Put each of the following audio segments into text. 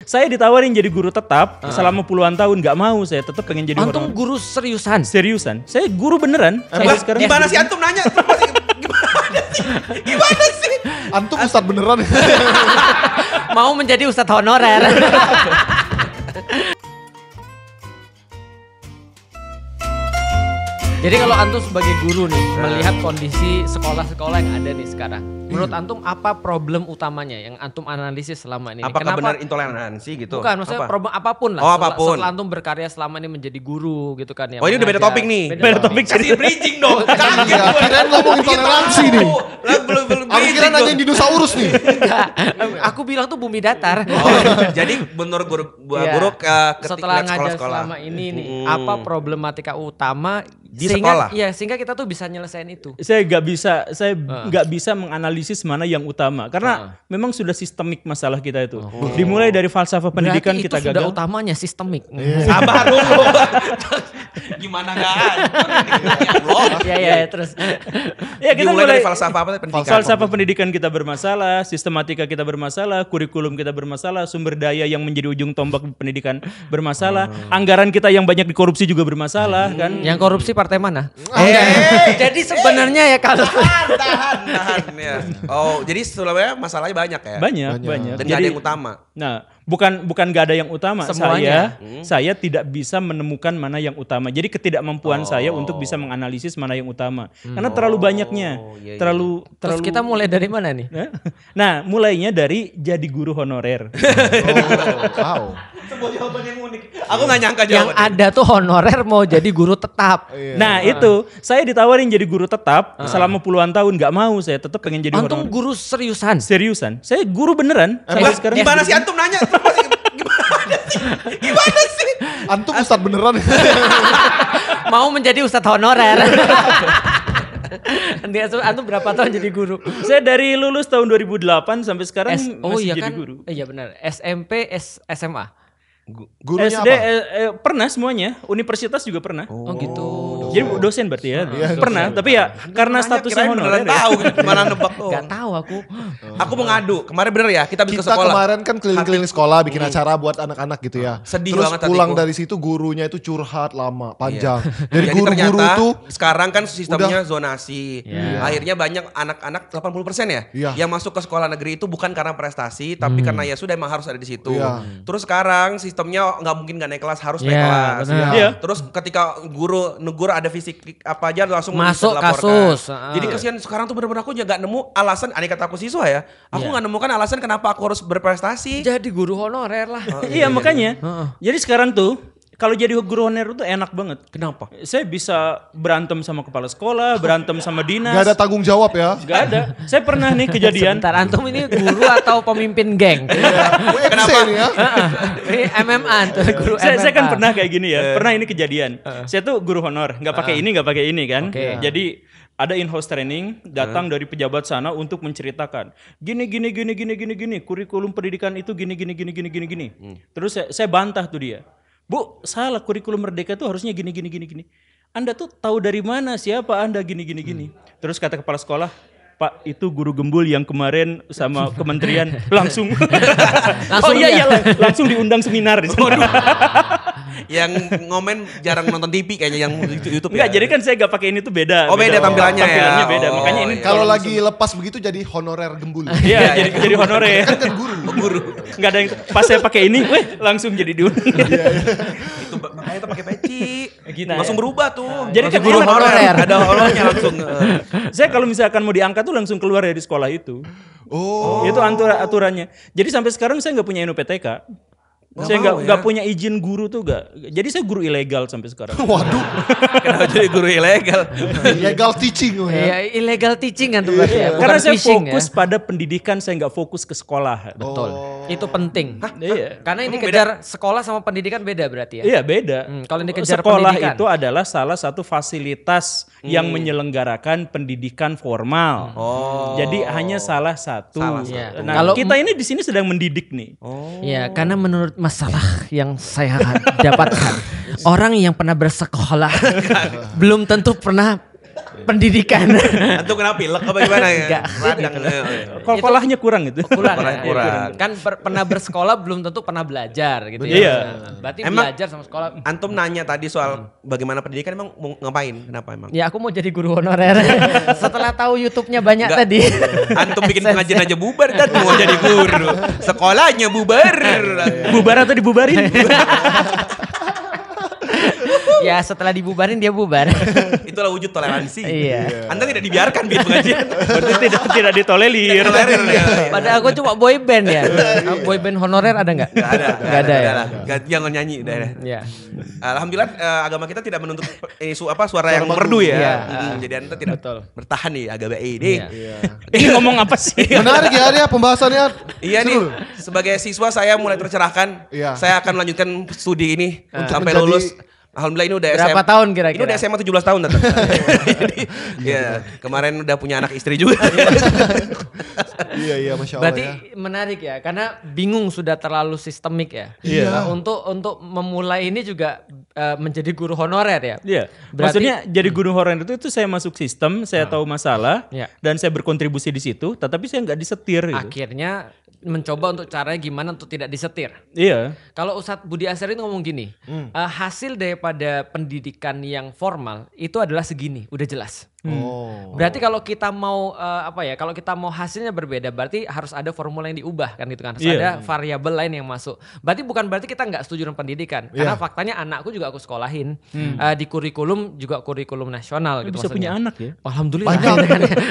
Saya ditawarin jadi guru tetap selama puluhan tahun, nggak mau. Saya tetap pengen jadi Antum guru seriusan? Seriusan. Saya guru beneran. Sampai sekarang. Gimana sih antum nanya? Gimana sih? Antum ustadz beneran. Mau menjadi ustadz honorer. Jadi kalau Antum sebagai guru nih melihat kondisi sekolah-sekolah yang ada nih sekarang, menurut Antum apa problem utamanya yang Antum analisis selama ini? Apakah benar intoleransi gitu? Bukan, maksudnya problem apapun lah. Apapun. Setelah Antum berkarya selama ini menjadi guru gitu kan ya. Oh ini udah beda topik nih. Beda topik. Kasih bridging dong. Kirain ngomongin toleransi nih. Belum Aku kira nanyain dinosaurus nih. Enggak, aku bilang tuh bumi datar. Jadi menurut guru setelah ngajar sekolah-sekolah selama ini nih, apa problematika utama di sekolah? Iya, sehingga kita tuh bisa nyelesain itu. Saya nggak bisa menganalisis mana yang utama karena memang sudah sistemik masalah kita itu. Dimulai dari falsafah pendidikan Berarti kita itu sudah gagal. utamanya sistemik. Sabar dulu. Gimana kan? Iya, terus. Ya kita Dimulai mulai dari falsafah apa? Pendidikan. falsafah pendidikan kita bermasalah, sistematika kita bermasalah, kurikulum kita bermasalah, sumber daya yang menjadi ujung tombak pendidikan bermasalah, anggaran kita yang banyak dikorupsi juga bermasalah kan. Yang korupsi partai mana? Jadi sebenarnya ya kalau Tahan ya. Oh, jadi sebenarnya masalahnya banyak ya? Banyak. Dan nggak ada yang utama. Nah, bukan gak ada yang utama. Semuanya. Saya tidak bisa menemukan mana yang utama. Jadi ketidakmampuan saya untuk bisa menganalisis mana yang utama. Karena terlalu banyaknya. Iya. Terlalu terus kita mulai dari mana nih? Nah, mulainya dari jadi guru honorer. Wow. Sebuah jawaban yang unik. Aku nggak nyangka Yang jawabannya. ada tuh honorer mau jadi guru tetap. Nah, itu saya ditawarin jadi guru tetap selama puluhan tahun, nggak mau. Saya tetap pengen jadi Antum honorer. guru seriusan? Seriusan. Saya guru beneran. Sampai sekarang. Gimana sih antum nanya? Gimana sih? Antum ustadz beneran. Mau menjadi ustadz honorer. Antum berapa tahun jadi guru? Saya dari lulus tahun 2008 sampai sekarang masih jadi kan? guru. Iya benar. SMP, SMA. Gurunya SD apa? pernah semuanya, universitas juga pernah. Oh gitu. Jadi dosen berarti ya. Pernah, tapi ya karena statusnya honorer. Tahu gimana nebak tuh. Gak tahu aku. Aku mau ngadu. Kemarin bener ya, kita habis ke Kita sekolah. kemarin kan keliling-keliling sekolah bikin acara buat anak-anak gitu ya. Sedih Terus banget pulang hatiku. dari situ gurunya itu curhat lama, panjang. Jadi Dari guru-guru ternyata tuh sekarang kan sistemnya zonasi. Iya. Akhirnya banyak anak-anak 80% ya Iya. yang masuk ke sekolah negeri itu bukan karena prestasi tapi karena ya sudah emang harus ada di situ. Iya. Terus sekarang sistemnya nggak mungkin nggak naik kelas, harus naik Iya, kelas. benar. Iya. Terus ketika guru negur ada fisik apa aja langsung Masuk bisa dilaporkan. kasus. Jadi kasihan sekarang tuh benar-benar aku juga nggak nemu alasan. Aneh kata aku siswa ya, aku Iya. nggak nemukan alasan kenapa aku harus berprestasi. Jadi guru honorer lah. Iya, makanya. Jadi sekarang tuh kalau jadi guru honorer tuh enak banget. Kenapa? Saya bisa berantem sama kepala sekolah, berantem sama dinas. gak ada tanggung jawab ya. Gak ada. Saya pernah nih kejadian. Sebentar, Antum ini guru atau pemimpin geng? UFC nih ya. Ini MMA tuh guru MMA. Saya kan pernah kayak gini ya. Pernah ini kejadian. Saya tuh guru honor, nggak pakai ini kan. Oke. Jadi ada in-house training datang dari pejabat sana untuk menceritakan gini kurikulum pendidikan itu gini. Terus saya bantah tuh dia. Bu, salah, kurikulum merdeka tuh harusnya gini. Anda tuh tahu dari mana, siapa Anda gini. Terus kata kepala sekolah, Pak, itu guru gembul yang kemarin sama kementerian langsung. Langsung langsung diundang seminar di sana. Yang ngomen jarang nonton TV kayaknya yang YouTube Enggak, ya. jadi kan saya gak pakai ini tuh beda. Oh, beda tampilannya ya. Tampilannya beda, Oh, makanya ini iya. Kalau lagi lepas begitu jadi honorer gembul. Iya, jadi honorer. Kan guru. Enggak ada yang pas saya pakai ini, langsung jadi diundang. Itu makanya itu pakai peci. Gitu. Langsung berubah tuh. Jadi kan guru enak. honorer. Ada honornya langsung. Saya kalau misalkan mau diangkat tuh langsung keluar dari sekolah itu. Oh. Itu aturannya. Jadi sampai sekarang saya nggak punya NUPTK. Saya nggak punya izin guru tuh nggak. Jadi saya guru ilegal sampai sekarang. Waduh. Kenapa jadi guru ilegal? Legal teaching ya. Iya, illegal teaching kan tuh berarti ya. Bukan Karena saya phishing fokus ya. pada pendidikan, saya nggak fokus ke sekolah. Betul. Itu penting. Iya. Karena ini kejar sekolah sama pendidikan beda berarti ya. Iya, beda. Kalau yang dikejar sekolah pendidikan. itu adalah salah satu fasilitas yang menyelenggarakan pendidikan formal. Jadi hanya salah satu. Iya. Nah, Kalau- kita ini di sini sedang mendidik nih. Ya, karena menurut masalah yang saya dapatkan, orang yang pernah bersekolah belum tentu pernah pendidikan. Antum kenapa pilek apa gimana ya? Enggak. Radang. Kolkolahnya kurang gitu. Kurang. Kan pernah bersekolah belum tentu pernah belajar gitu Iya. ya. Berarti Emang- belajar sama sekolah. Antum nanya tadi soal bagaimana pendidikan, emang mau ngapain? Kenapa emang? Ya aku mau jadi guru honorer. Setelah tahu YouTube-nya banyak Enggak. tadi. Antum bikin pengajian aja bubar dan mau jadi guru. Sekolahnya bubar. Bubar atau dibubarin? Ya setelah dibubarin dia bubar. Itulah wujud toleransi. Iya. Anda tidak dibiarkan bikin pengajian. Berarti tidak ditolerir. Tolerir ya. Padahal aku cuma boy band ya. Boy band honorer ada nggak? Gak ada. Nggak ada ya. Jangan nyanyi daerah. Ya. Alhamdulillah agama kita tidak menuntut suara yang merdu ya. Iya. Jadi Anda tidak Betul. bertahan nih agama ini. Iya. Ini ngomong apa sih? Menarik ya dia pembahasannya. Iya nih, Seru. sebagai siswa saya mulai tercerahkan. Iya. Saya akan melanjutkan studi ini sampai menjadi- lulus. Alhamdulillah ini udah Berapa tahun kira-kira? Ini udah SMA 17 tahun datang. Jadi, ya, kemarin udah punya anak istri juga. Iya, Masya Allah Berarti ya. menarik ya, karena bingung sudah terlalu sistemik ya. Iya. Nah, untuk memulai ini juga menjadi guru honorer ya. Iya. Berarti- Maksudnya jadi guru honorer itu saya masuk sistem, saya tahu masalah Iya. dan saya berkontribusi di situ, tetapi saya nggak disetir gitu. Akhirnya mencoba untuk caranya gimana untuk tidak disetir. Iya. Kalau Ustadz Budi Asari ngomong gini, hasil daripada pendidikan yang formal itu adalah segini, udah jelas. Oh. Berarti kalau kita mau kalau kita mau hasilnya berbeda, berarti harus ada formula yang diubah kan gitu kan. Harus Iya. ada variabel lain yang masuk. Berarti bukan berarti kita nggak setuju dengan pendidikan, karena faktanya anakku juga aku sekolahin di kurikulum juga kurikulum nasional gitu. Bisa punya maksudnya. anak ya? Alhamdulillah.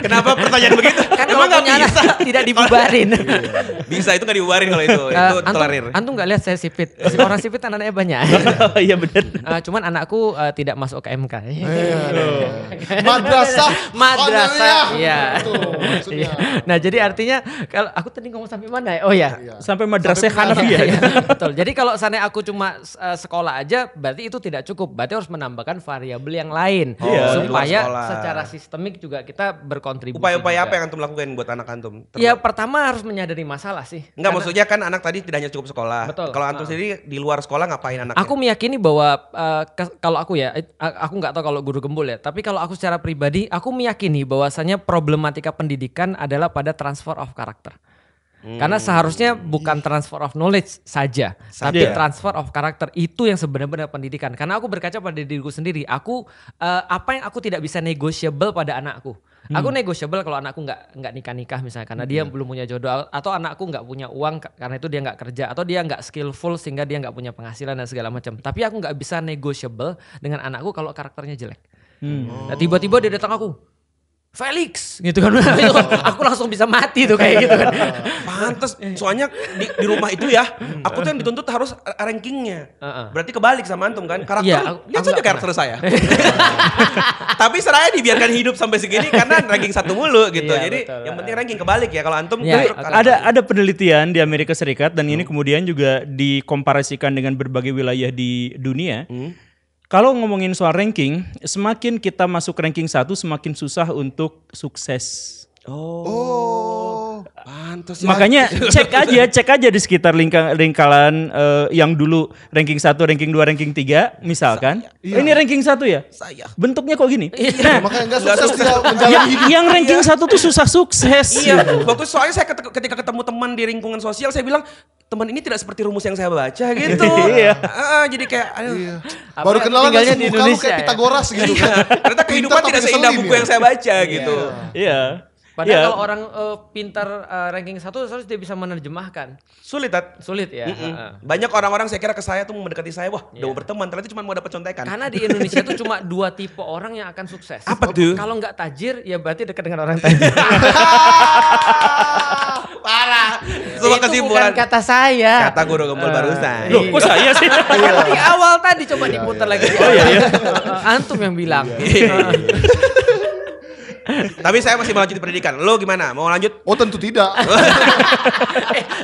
Kenapa pertanyaan begitu? Kan Emang kalau nggak punya anak bisa? tidak dibubarin. Bisa, itu nggak dibubarin kalau itu. Itu tolerir. Antum nggak lihat saya sipit. Orang sipit anaknya banyak. Iya benar. Cuman anakku tidak masuk ke MK. Madrasah. Madrasah, honornya. iya. Itu maksudnya. Nah jadi artinya kalau aku tadi ngomong sampai mana ya? Oh ya. Sampai madrasah Sampai Hanafi ya. Iya, betul. Jadi kalau seandainya aku cuma sekolah aja, berarti itu tidak cukup. Berarti harus menambahkan variabel yang lain Iya, di luar supaya sekolah. secara sistemik juga kita berkontribusi. Upaya-upaya juga. apa yang antum lakukan buat anak antum? Ya pertama harus menyadari masalah sih. Enggak, Karena maksudnya kan anak tadi tidak hanya cukup sekolah. Betul. Kalau antum sendiri di luar sekolah ngapain anaknya? aku meyakini bahwa kalau aku ya, aku nggak tahu kalau guru gembul ya. Tapi kalau aku secara pribadi, aku meyakini bahwasanya problematika pendidikan adalah pada transfer of karakter. Karena seharusnya bukan transfer of knowledge saja, tapi Iya. transfer of karakter itu yang sebenarnya pendidikan. Karena aku berkaca pada diriku sendiri, apa yang aku tidak bisa negotiable pada anakku. Aku negotiable kalau anakku nggak nikah misalnya karena dia belum punya jodoh, atau anakku nggak punya uang karena itu dia nggak kerja, atau dia nggak skillful sehingga dia nggak punya penghasilan dan segala macam. Tapi aku nggak bisa negotiable dengan anakku kalau karakternya jelek. Nah, tiba-tiba dia datang aku, Felix gitu kan. Aku langsung bisa mati tuh kayak gitu kan. Pantes, soalnya di rumah itu ya, aku tuh yang dituntut harus rankingnya. Berarti kebalik sama antum kan? Karakter, Iya, lihat aku saja nggak karakter saya. Tapi seraya dibiarkan hidup sampai segini karena ranking satu mulu gitu. Iya, Jadi betul. yang penting ranking kebalik ya. Kalau antum Iya, justru oke. karakter. Ada penelitian di Amerika Serikat dan ini kemudian juga dikomparasikan dengan berbagai wilayah di dunia. Kalau ngomongin soal ranking, semakin kita masuk ranking 1 semakin susah untuk sukses. Oh, pantes ya. Makanya cek aja di sekitar lingkaran yang dulu ranking 1, ranking 2, ranking 3 misalkan. Ini ranking 1 ya? Saya. Bentuknya kok gini? Makanya enggak sukses dia menjalani hidup. Yang ranking 1 tuh susah sukses. Iya, waktu soalnya saya ketika ketemu teman di lingkungan sosial, saya bilang teman ini tidak seperti rumus yang saya baca gitu. Iya. Jadi kayak, aduh. Iya. Baru kenalan tinggalnya langsung di muka lu Indonesia kayak ya? Pitagoras gitu kan. Ternyata kehidupan Pintar tidak tapi seindah ngeselin buku ya. yang saya baca gitu. Iya. Padahal Iya. kalau orang pintar ranking 1 harus dia bisa menerjemahkan. Sulit, Tat. Sulit ya. Banyak orang-orang saya kira ke saya tuh mendekati saya, wah udah mau berteman, ternyata cuma mau dapat contekan. Karena di Indonesia tuh cuma 2 tipe orang yang akan sukses. Apa tuh? Kalau nggak tajir ya berarti dekat dengan orang tajir. Parah. Semua Itu kesimpulan. bukan kata saya. Kata guru gembul barusan. Loh, kok saya sih? Kan di awal tadi coba diputar lagi. Oh iya. Antum yang bilang. Tapi saya masih melanjutkan pendidikan. Lo gimana? Mau lanjut? Oh tentu tidak.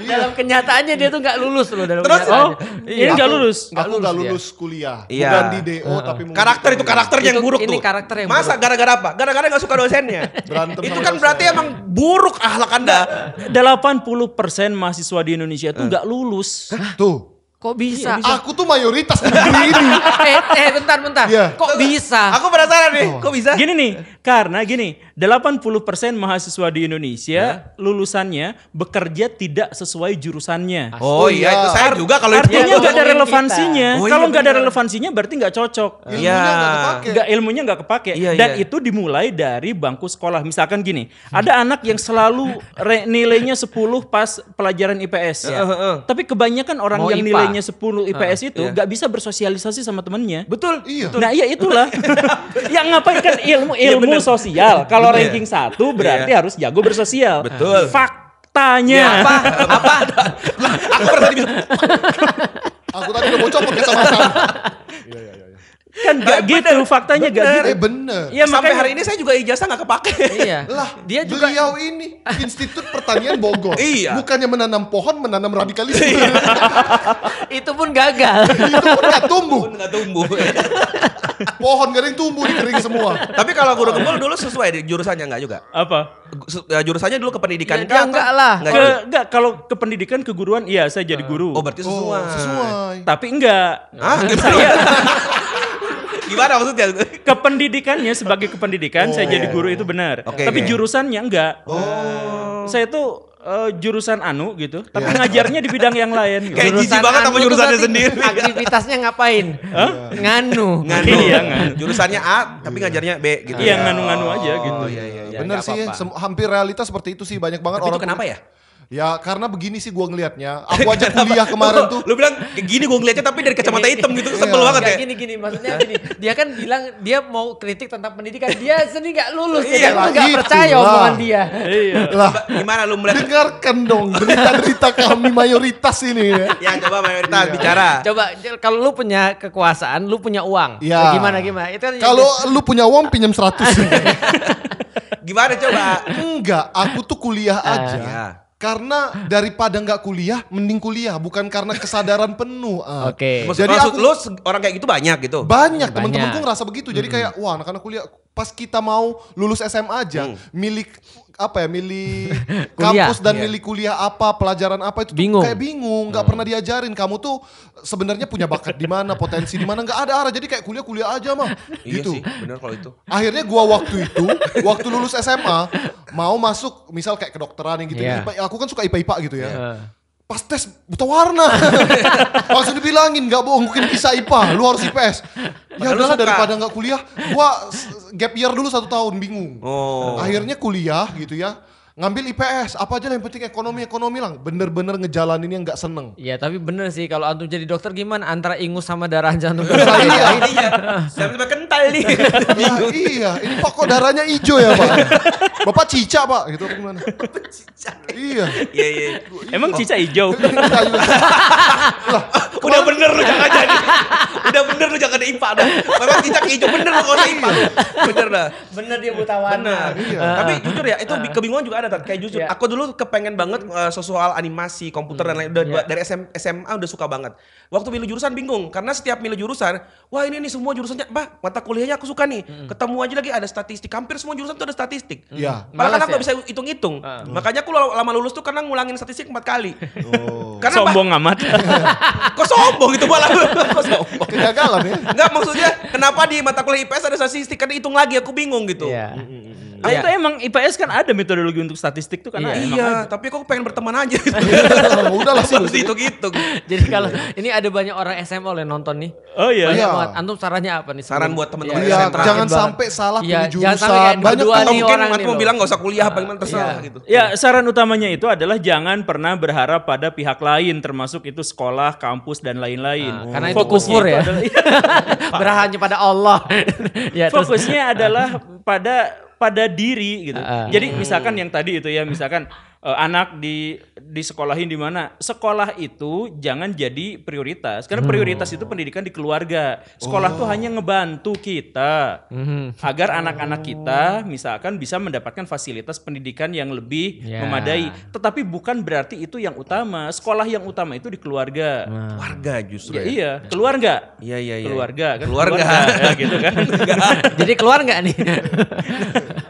Dalam kenyataannya dia tuh nggak lulus loh dalam Terus? kenyataannya. Ini nggak lulus. Aku nggak dia. lulus kuliah. Iya. Bukan di DO tapi mungkin Karakter itu karakter yang Itu- buruk ini tuh. karakter yang Masa buruk. gara-gara apa? Gara-gara gak suka dosennya. Berantem Itu sama kan dosen. berarti emang buruk akhlak Anda. 80% mahasiswa di Indonesia itu nggak lulus. Tuh. Kok bisa? Aku tuh mayoritas di negeri ini. Bentar. Iya. Kok bisa? Aku penasaran nih, kok bisa? Gini nih, karena gini, 80% mahasiswa di Indonesia lulusannya bekerja tidak sesuai jurusannya. Oh iya, itu saya juga kalau itu. Artinya nggak ada ngomongin relevansinya. kita. Oh iya, Kalau nggak ada benar. relevansinya berarti nggak cocok. Iya. Ilmunya nggak kepake. Iya, Dan iya. itu dimulai dari bangku sekolah. Misalkan gini, ada anak yang selalu nilainya 10 pas pelajaran IPS. Tapi kebanyakan orang Mau yang IPA. nilainya 10 IPS itu nggak bisa bersosialisasi sama temennya. Betul. Iya. Nah iya itulah. Yang ngapain kan ilmu sosial. Kalau ranking 1 berarti harus jago bersosial. Betul. Faktanya. Apa? Aku pernah tadi bisa. Aku tadi udah mau copot kecamatan. Kan gak gitu, faktanya gak gitu. Bener. Ya Sampai makanya hari ini saya juga ijazah gak kepake. Iya. Lah, Dia juga beliau ini Institut Pertanian Bogor. Iya. Bukannya menanam pohon, menanam radikalisme. itu pun gagal. Itu pun gak tumbuh. Gak tumbuh. Pohon gak ada yang tumbuh, dikering semua. Tapi kalau guru gembul dulu sesuai di jurusannya nggak juga? apa? Jurusannya dulu ke pendidikan Ya, dia enggak lah. Enggak, kalau ke pendidikan keguruan iya saya jadi guru. Oh berarti sesuai. Oh, sesuai. Tapi enggak. Hah? Saya Gimana maksudnya? kependidikannya sebagai kependidikan saya jadi guru itu benar. Oke, Tapi oke. jurusannya enggak. Saya tuh jurusan gitu, tapi ngajarnya di bidang yang lain. Gitu. Kayak jijik banget sama anu tuh jurusannya berarti sendiri. Aktivitasnya ngapain? Nganu. Nganu. Iya, nganu. Jurusannya A tapi ngajarnya B gitu. Iya nganu-nganu aja gitu. Oh iya iya. Ya, Bener nggak sih, apa-apa. hampir realitas seperti itu sih. Banyak banget Tapi itu orang. kenapa ya? Ya karena begini sih gua ngelihatnya. Aku aja kuliah kemarin tuh. Lu bilang kayak gini gue ngeliatnya tapi dari kacamata hitam gitu sebel Iya. banget Enggak ya. gini maksudnya gini. Dia kan bilang dia mau kritik tentang pendidikan. Dia sendiri enggak lulus. Iya, Jadi lu enggak gitu percaya lah. omongan dia. Iya. Lah, Gimana lu melihat? dengarkan dong derita-derita kami mayoritas ini ya. Ya coba mayoritas bicara. Coba kalau lu punya kekuasaan, lu punya uang. Iya. Gimana? Itu kan Kalau lu punya uang pinjam 100. Gimana coba? Enggak, aku tuh kuliah aja. Iya. Karena daripada nggak kuliah, mending kuliah. Bukan karena kesadaran penuh. Oke. Maksud lu orang kayak gitu banyak gitu. Banyak temen-temenku Banyak. ngerasa begitu. Jadi kayak wah anak-anak kuliah pas kita mau lulus SMA aja milih apa ya milih Kuliah. kampus dan Iya. milih kuliah apa pelajaran apa itu tuh Bingung. kayak bingung nggak pernah diajarin kamu tuh sebenarnya punya bakat di mana potensi di mana nggak ada arah jadi kayak kuliah aja mah Iya gitu. sih, benar kalau itu. Akhirnya gua waktu lulus SMA mau masuk misal kayak kedokteran yang gitu. Iya. Aku kan suka IPA gitu ya. Eh. Pas tes buta warna. Langsung dibilangin nggak bohong mungkin bisa IPA, lu harus IPS. Ya Padahal lu udahlah suka. daripada nggak kuliah, gua gap year dulu 1 tahun bingung. Oh. Akhirnya kuliah gitu ya. Ngambil IPS, apa aja lah yang penting ekonomi lah. Bener-bener ngejalanin yang nggak seneng. Iya tapi bener sih kalau antum jadi dokter gimana antara ingus sama darah jantung. Iya. Iya. Sampai kental nih. Lah, iya, ini Pak kok darahnya hijau ya Pak? Bapak cica Pak, gitu apa gimana? Iya. Iya iya. Emang cica hijau. Udah bener lu jangan jadi. Udah bener lu jangan ada IPA dah. Memang cicak hijau bener lu kalau IPA lu. Bener dah. Bener dia buta warna. Benar. Tapi jujur ya, itu kebingungan juga ada. Tat. Kayak jujur, Iya. aku dulu kepengen banget soal animasi, komputer dan lain. Dari SMA udah suka banget. Waktu milih jurusan bingung, karena setiap milih jurusan, wah ini nih semua jurusannya, Pak, mata kuliahnya aku suka nih. Ketemu aja lagi ada statistik, hampir semua jurusan tuh ada statistik. Iya. Malah kan Malas aku gak ya? bisa hitung-hitung. Makanya aku lama lulus tuh karena ngulangin statistik 4 kali. Karena Sombong amat. kok sombong itu malah. Kok sombong. Kegagalan ya. Enggak maksudnya kenapa di mata kuliah IPS ada statistik karena hitung lagi aku bingung gitu. Iya. Ah, itu emang IPS kan ada metodologi untuk statistik tuh kan Iya. emang Iya, ada. tapi kok pengen berteman aja. Udahlah sih. Harus dihitung-hitung. Jadi kalau ini ada banyak orang SMA oleh nonton nih. Oh iya. Banyak Iya. banget. Antum sarannya apa nih? Saran sebelum- buat teman-teman Iya, Iya, sentra. jangan banget. sampai salah Iya, pilih jangan sampai jurusan. kayak Banyak berdua Atau nih mungkin orang aku nih mau loh. bilang gak usah kuliah apa gimana terserah Iya. gitu. Ya, saran utamanya itu adalah jangan pernah berharap pada pihak lain termasuk itu sekolah, kampus dan lain-lain. Karena itu kufur ya. Berhanya pada Allah. Ya, terus- Fokusnya adalah pada diri gitu. Jadi misalkan yang tadi itu ya, misalkan anak disekolahin di mana? Sekolah itu jangan jadi prioritas. Karena prioritas itu pendidikan di keluarga. Sekolah tuh hanya ngebantu kita agar anak-anak kita misalkan bisa mendapatkan fasilitas pendidikan yang lebih Ya. memadai. Tetapi bukan berarti itu yang utama. Sekolah yang utama itu di keluarga. Warga justru Ya, ya. iya, keluarga. Iya iya iya. Keluarga kan. Keluarga. Ya, gitu kan. Jadi keluar nggak nih?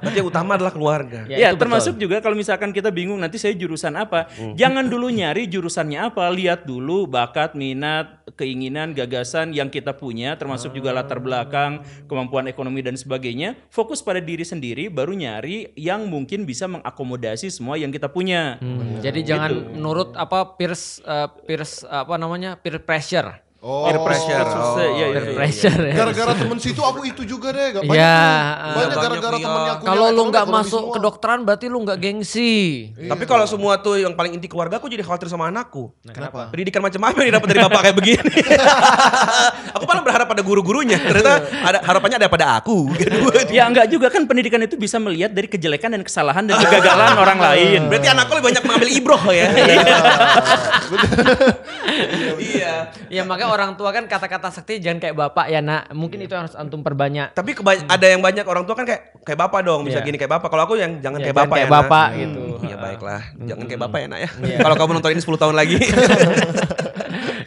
Berarti yang utama adalah keluarga. Ya, Ya, itu termasuk juga kalau misalkan kita bingung nanti saya jurusan apa. Jangan dulu nyari jurusannya apa, lihat dulu bakat, minat, keinginan, gagasan yang kita punya, termasuk juga latar belakang, kemampuan ekonomi dan sebagainya. Fokus pada diri sendiri, baru nyari yang mungkin bisa mengakomodasi semua yang kita punya. Jadi jangan nurut apa peer pressure. Oh, Peer pressure. Iya, Peer pressure ya. Gara-gara temen situ aku itu juga deh. Banyak Ya, banyak gara-gara banyak, temennya iya. aku. kalau yang lu nggak ekonomi masuk semua. kedokteran berarti lu nggak gengsi. Tapi kalau semua tuh yang paling inti keluarga, aku jadi khawatir sama anakku. Kenapa? Pendidikan macam apa yang didapat dari bapak kayak begini? Aku malah berharap pada guru-gurunya. Ternyata ada harapannya ada pada aku. Ya enggak juga kan, pendidikan itu bisa melihat dari kejelekan dan kesalahan dan kegagalan orang lain. Berarti anakku lebih banyak mengambil ibroh ya. Iya. Ya makanya orang tua kan kata-kata sakti jangan kayak bapak ya nak. Mungkin itu yang harus antum perbanyak. Tapi ada yang banyak orang tua kan kayak bapak dong, bisa Iya. gini kayak bapak. Kalau aku yang jangan Ya, kayak jangan bapak kayak ya. Nak. bapak gitu. Iya baiklah, jangan kayak bapak ya nak ya. Kalau kamu nonton ini 10 tahun lagi.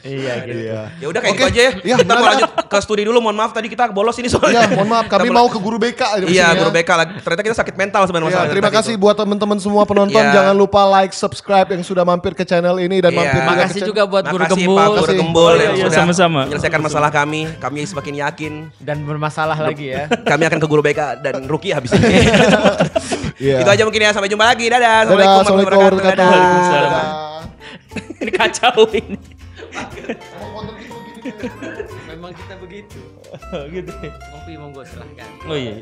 Iya gitu. Iya. Ya udah kayak Oke. gitu aja ya. Ya, Kita mau benar. lanjut ke studi dulu. Mohon maaf tadi kita bolos ini soalnya. Ya, mohon maaf, kami Kita mau ke guru BK. di Iya, sini ya. guru BK lagi. Ternyata kita sakit mental sebenarnya Ya, masalahnya terima tadi kasih itu. buat teman-teman semua penonton. Iya. Jangan lupa like, subscribe yang sudah mampir ke channel ini dan Iya. mampir juga ke Makasih channel- juga buat guru Makasih gembul Pak Guru Makasih. Gembul yang Iya, sudah sama-sama. menyelesaikan masalah kami. Kami semakin yakin dan bermasalah lagi ya. kami akan ke guru BK dan Ruki habis ini. Iya. Itu aja mungkin ya. Sampai jumpa lagi. Dadah. Dadah, Assalamualaikum Assalamualaikum warahmatullahi warahmatullahi wabarakatuh. wabarakatuh. Ini kacau ini. Memang kita begitu. Gitu. Ngopi monggo silahkan. Oh iya.